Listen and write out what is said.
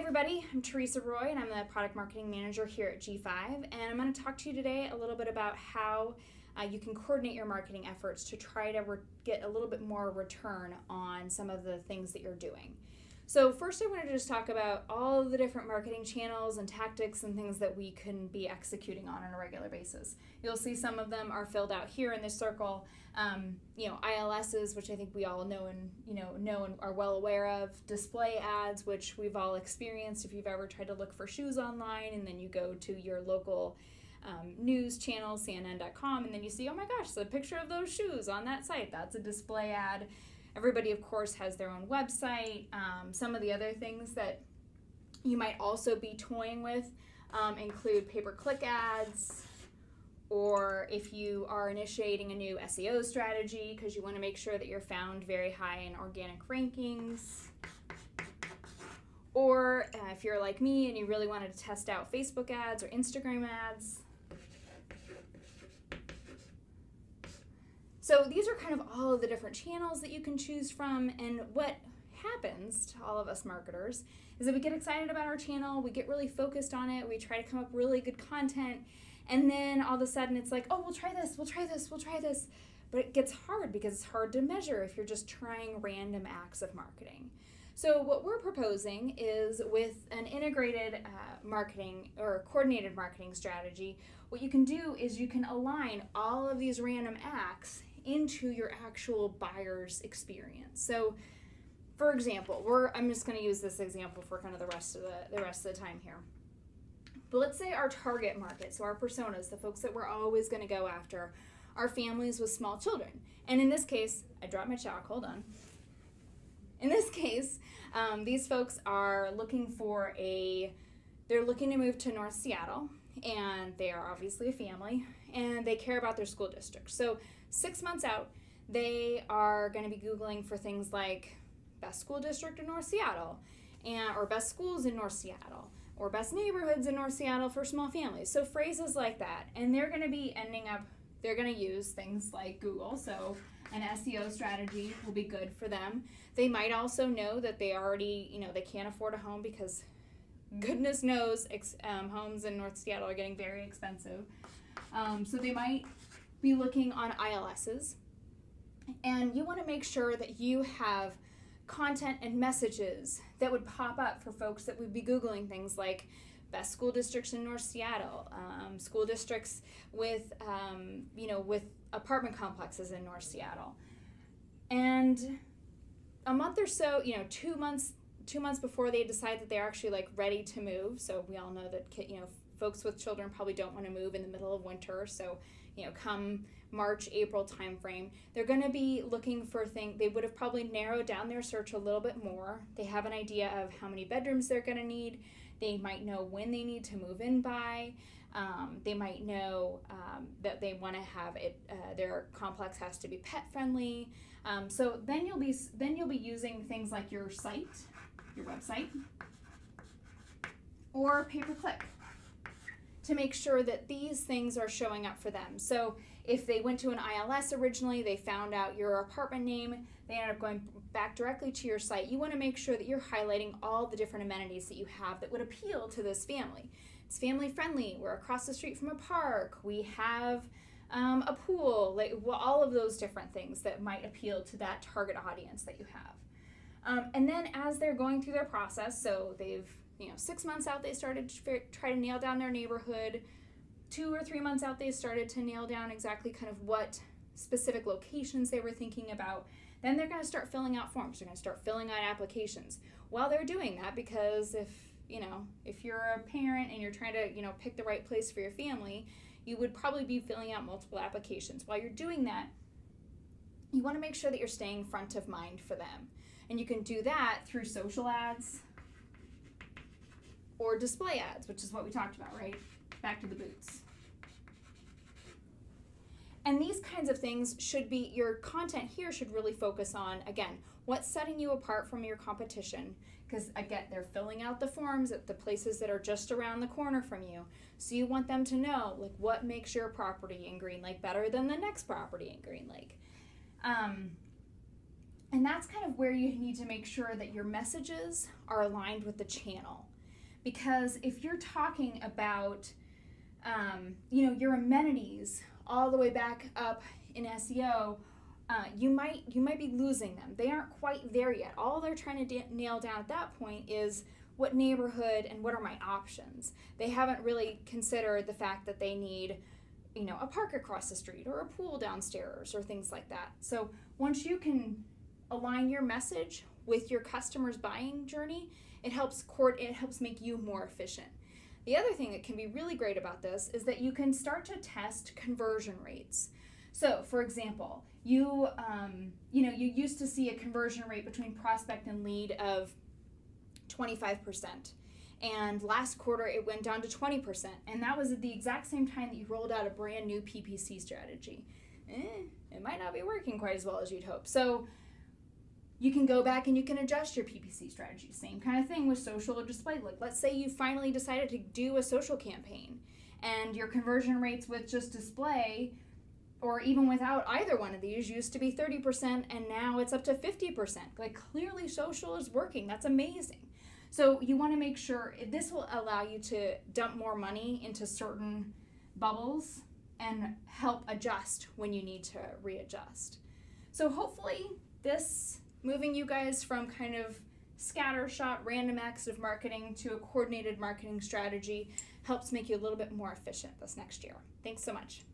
everybody, I'm Teresa Roy and I'm the Product Marketing Manager here at G5, and I'm going to talk to you today a little bit about how you can coordinate your marketing efforts to try to get a little bit more return on some of the things that you're doing. So first I wanted to just talk about all of the different marketing channels and tactics and things that we can be executing on a regular basis. You'll see some of them are filled out here in this circle. ILSs, which I think we all know and are well aware of. Display ads, which we've all experienced if you've ever tried to look for shoes online and then you go to your local news channel, CNN.com, and then you see, oh my gosh, the picture of those shoes on that site. That's a display ad. Everybody, of course, has their own website. Some of the other things that you might also be toying with include pay-per-click ads, or if you are initiating a new SEO strategy because you want to make sure that you're found very high in organic rankings, or if you're like me and you really wanted to test out Facebook ads or Instagram ads. So these are kind of all of the different channels that you can choose from, and what happens to all of us marketers is that we get excited about our channel, we get really focused on it, we try to come up with really good content, and then all of a sudden it's like, oh, we'll try this, but it gets hard because it's hard to measure if you're just trying random acts of marketing. So what we're proposing is, with an integrated marketing or coordinated marketing strategy, what you can do is you can align all of these random acts into your actual buyer's experience. So for example, I'm just going to use this example for kind of the rest of the time here. But let's say our target market, so our personas, the folks that we're always going to go after, are families with small children. And in this case, I dropped my chalk, hold on. In this case, these folks are looking they're looking to move to North Seattle, and they are obviously a family, and they care about their school district. So 6 months out, they are going to be Googling for things like best school district in North Seattle, or best schools in North Seattle, or best neighborhoods in North Seattle for small families. So phrases like that. And they're going to use things like Google. So an SEO strategy will be good for them. They might also know that they already, they can't afford a home because goodness knows homes in North Seattle are getting very expensive. So they might be looking on ILSs. And you want to make sure that you have content and messages that would pop up for folks that would be Googling things like best school districts in North Seattle, school districts with apartment complexes in North Seattle. And a month or so, 2 months before they decide that they're actually ready to move. So we all know that folks with children probably don't want to move in the middle of winter. So come March, April timeframe, they're going to be looking for things. They would have probably narrowed down their search a little bit more. They have an idea of how many bedrooms they're going to need. They might know when they need to move in by. They might know that they want to have it. Their complex has to be pet friendly. So then you'll be using things like your site, your website, or pay-per-click to make sure that these things are showing up for them. So if they went to an ILS originally, they found out your apartment name, they ended up going back directly to your site, you want to make sure that you're highlighting all the different amenities that you have that would appeal to this family. It's family friendly, we're across the street from a park, we have a pool, all of those different things that might appeal to that target audience that you have. And then as they're going through their process, so they've 6 months out, they started to try to nail down their neighborhood. 2 or 3 months out, they started to nail down exactly kind of what specific locations they were thinking about. Then they're going to start filling out forms. They're going to start filling out applications. While they're doing that, because if you're a parent and you're trying to, pick the right place for your family, you would probably be filling out multiple applications. While you're doing that, you want to make sure that you're staying front of mind for them. And you can do that through social ads or display ads, which is what we talked about, right? Back to the boots. And these kinds of things your content here should really focus on, again, what's setting you apart from your competition. Because again, they're filling out the forms at the places that are just around the corner from you. So you want them to know, what makes your property in Green Lake better than the next property in Green Lake. And that's kind of where you need to make sure that your messages are aligned with the channel. because if you're talking about, your amenities all the way back up in SEO, you might be losing them. They aren't quite there yet. All they're trying to nail down at that point is what neighborhood and what are my options. They haven't really considered the fact that they need, a park across the street or a pool downstairs or things like that. So once you can align your message with your customer's buying journey, it helps make you more efficient. The other thing that can be really great about this is that you can start to test conversion rates. So, for example, you used to see a conversion rate between prospect and lead of 25%. And last quarter, it went down to 20%. And that was at the exact same time that you rolled out a brand new PPC strategy. It might not be working quite as well as you'd hope. So you can go back and you can adjust your PPC strategy. Same kind of thing with social or display. Like, let's say you finally decided to do a social campaign and your conversion rates with just display, or even without either one of these, used to be 30% and now it's up to 50%. Like, clearly social is working. That's amazing. So you want to make sure this will allow you to dump more money into certain bubbles and help adjust when you need to readjust. So hopefully this, moving you guys from kind of scattershot random acts of marketing to a coordinated marketing strategy, helps make you a little bit more efficient this next year. Thanks so much.